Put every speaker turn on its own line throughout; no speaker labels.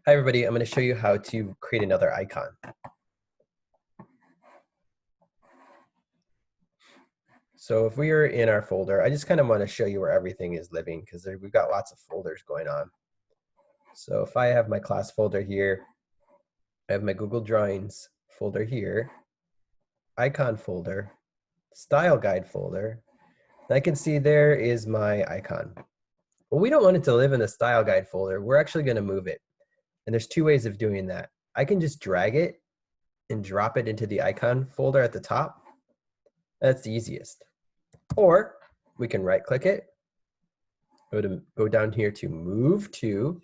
Hi everybody, I'm going to show you how to create another icon. So if we are in our folder, I just kind of want to show you where everything is living because we've got lots of folders going on. So if I have my class folder here, I have my Google Drawings folder here, icon folder, style guide folder, and I can see there is my icon. Well, we don't want it to live in the style guide folder. We're actually going to move it. And there's two ways of doing that. I can just drag it and drop it into the icon folder at the top. That's the easiest. Or we can right click it, go down here to move to,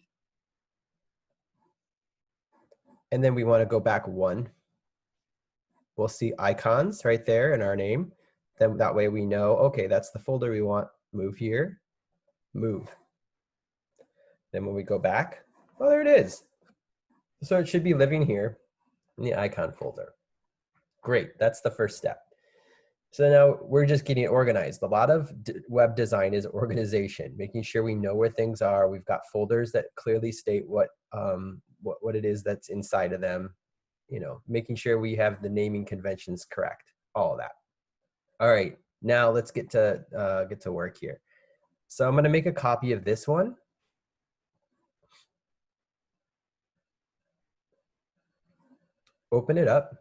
and then we want to go back one. We'll see icons right there in our name. Then that way we know, okay, that's the folder we want. Move here, move. Then when we go back, oh, there it is. So it should be living here in the icon folder. Great, that's the first step. So now we're just getting it organized. A lot of web design is organization, making sure we know where things are. We've got folders that clearly state what it is that's inside of them. You know, making sure we have the naming conventions correct. All of that. All right, now let's get to work here. So I'm going to make a copy of this one. Open it up.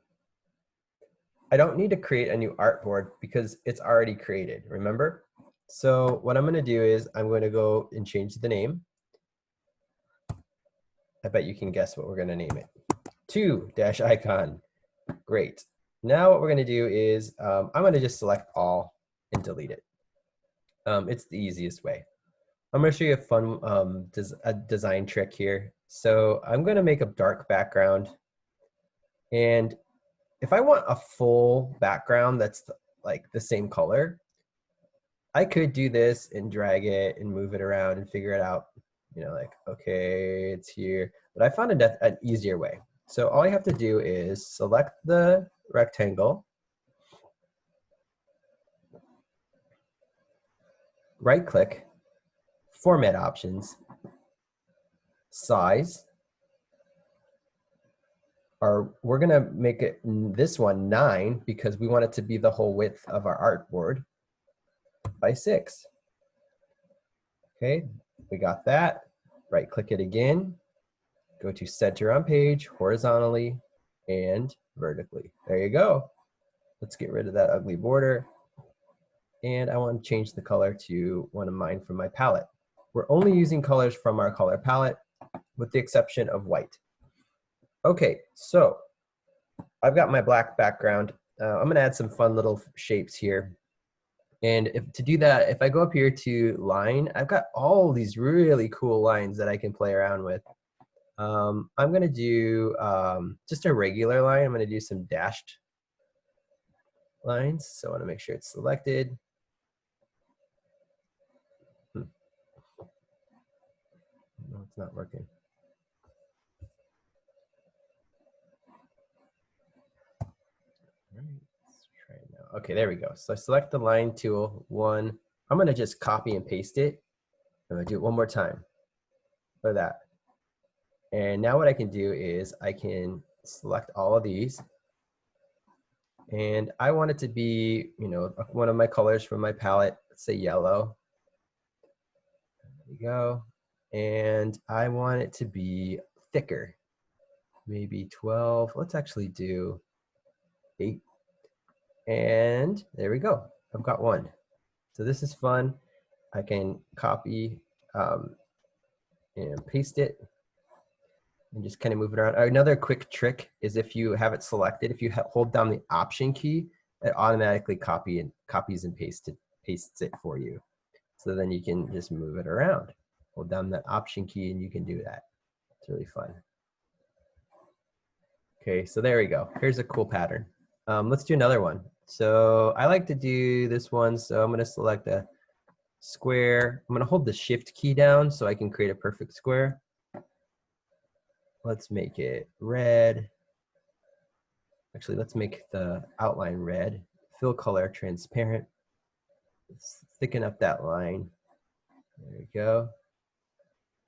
I don't need to create a new artboard because it's already created, remember? So what I'm going to do is I'm going to go and change the name. I bet you can guess what we're going to name it. 2-icon. Great. Now what we're going to do is I'm going to just select all and delete it. It's the easiest way. I'm going to show you a fun design trick here. So I'm going to make a dark background. And if I want a full background that's like the same color, I could do this and drag it and move it around and figure it out. You know, like, okay, it's here. But I found an easier way. So all you have to do is select the rectangle, right click, format options, size, or we're gonna make it this one 9 because we want it to be the whole width of our artboard by 6. Okay, we got that. Right click it again, go to center on page horizontally and vertically. There you go. Let's get rid of that ugly border. And I want to change the color to one of mine from my palette. We're only using colors from our color palette with the exception of white. Okay, so I've got my black background. I'm going to add some fun little shapes here. And to do that, if I go up here to line, I've got all these really cool lines that I can play around with. I'm going to do just a regular line. I'm going to do some dashed lines. So I want to make sure it's selected. No, it's not working. All right, let's try it now. Okay, there we go. So I select the line tool, one. I'm going to just copy and paste it. I'm going to do it one more time for that. And now what I can do is I can select all of these. And I want it to be, you know, one of my colors from my palette, let's say yellow. There we go. And I want it to be thicker, maybe 12. Let's actually do 8. And there we go. I've got one. So this is fun. I can copy and paste it and just kind of move it around. Another quick trick is if you have it selected, if you hold down the Option key, it automatically copies and pastes it for you. So then you can just move it around. Hold down the Option key and you can do that. It's really fun. Okay, so there we go. Here's a cool pattern. Let's do another one. So I like to do this one. So I'm going to select a square. I'm going to hold the Shift key down so I can create a perfect square. Let's make it red. Actually, let's make the outline red. Fill color transparent. Let's thicken up that line. There we go.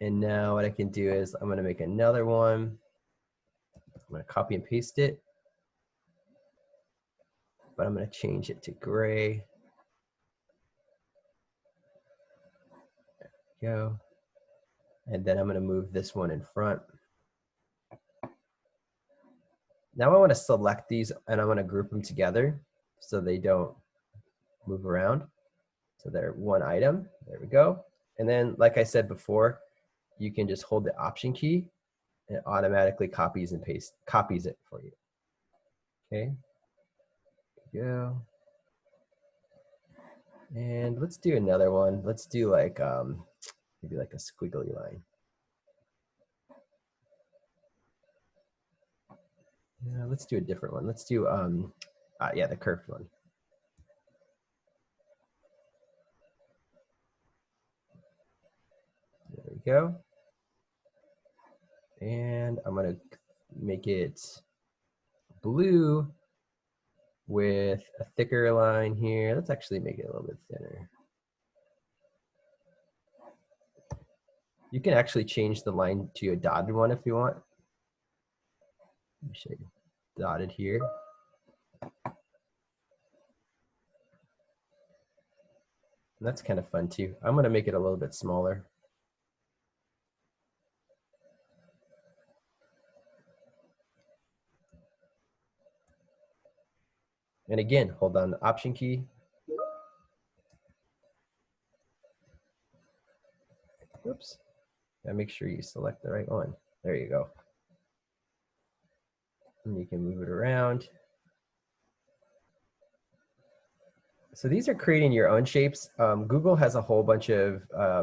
And now what I can do is I'm gonna make another one. I'm gonna copy and paste it, but I'm gonna change it to gray. There we go. And then I'm gonna move this one in front. Now I wanna select these and I wanna group them together so they don't move around. So they're one item, there we go. And then, like I said before, you can just hold the Option key and it automatically copies it for you. Okay, there we go. And let's do another one. Let's do like, maybe like a squiggly line. Yeah, let's do a different one. Let's do, yeah, the curved one. There we go. And I'm gonna make it blue with a thicker line here. Let's actually make it a little bit thinner. You can actually change the line to a dotted one if you want. Let me show you. Dotted here. And that's kind of fun too. I'm gonna make it a little bit smaller. And again, hold down the Option key. Oops. Gotta make sure you select the right one. There you go. And you can move it around. So these are creating your own shapes. Google has a whole bunch of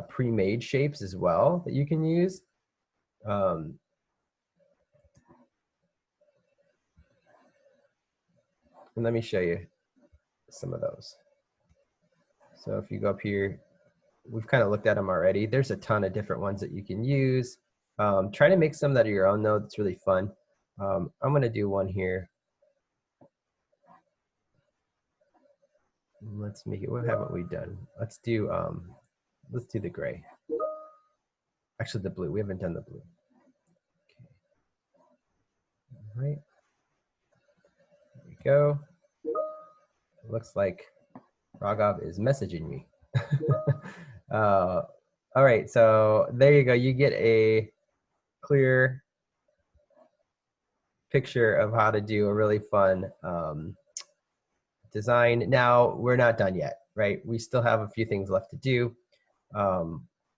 pre-made shapes as well that you can use. And let me show you some of those. So if you go up here, we've kind of looked at them already. There's a ton of different ones that you can use. Try to make some that are your own though. It's really fun. I'm gonna do one here. Let's make it, what haven't we done? Let's do the gray. Actually the blue, we haven't done the blue. Okay. All right, there we go. It looks like Raghav is messaging me. All right, so there you go. You get a clear picture of how to do a really fun design. Now, we're not done yet, right? We still have a few things left to do.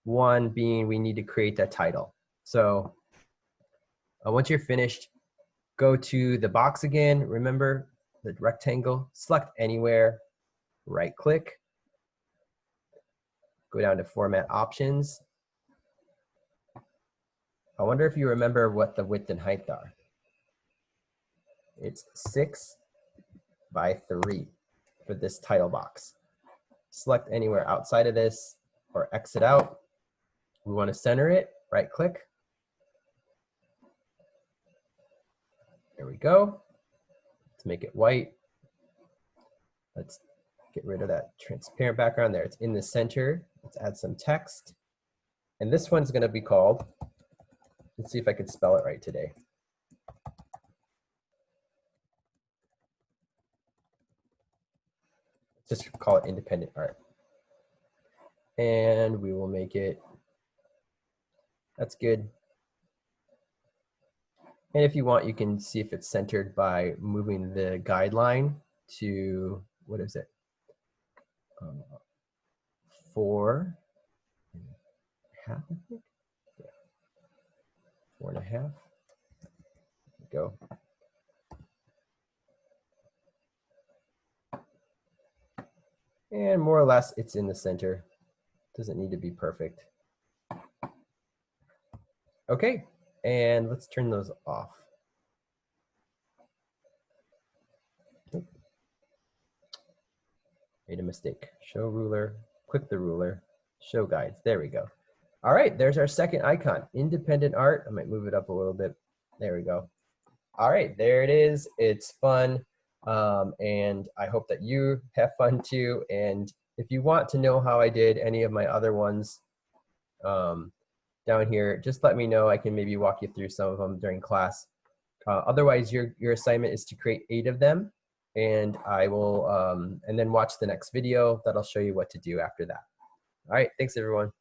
One being we need to create that title. So once you're finished, go to the box again. Remember the rectangle, select anywhere, right click, go down to Format Options. I wonder if you remember what the width and height are. It's 6 by 3 for this title box. Select anywhere outside of this or exit out. We want to center it, right click. There we go. Let's make it white. Let's get rid of that transparent background there. It's in the center. Let's add some text. And this one's going to be called, let's see if I can spell it right today. Just call it Independent Art. And we will make it, that's good. And if you want, you can see if it's centered by moving the guideline to, what is it? 4.5, I think. Yeah. 4.5. There we go. And more or less, it's in the center. Doesn't need to be perfect. Okay, and let's turn those off. Made a mistake. Show ruler, click the ruler, show guides. There we go. All right, there's our second icon, Independent Art. I might move it up a little bit. There we go. All right, there it is. It's fun, and I hope that you have fun too. And if you want to know how I did any of my other ones, down here, just let me know. I can maybe walk you through some of them during class. Otherwise, your assignment is to create 8 of them, and I will, and then watch the next video that'll show you what to do after that. All right, thanks everyone.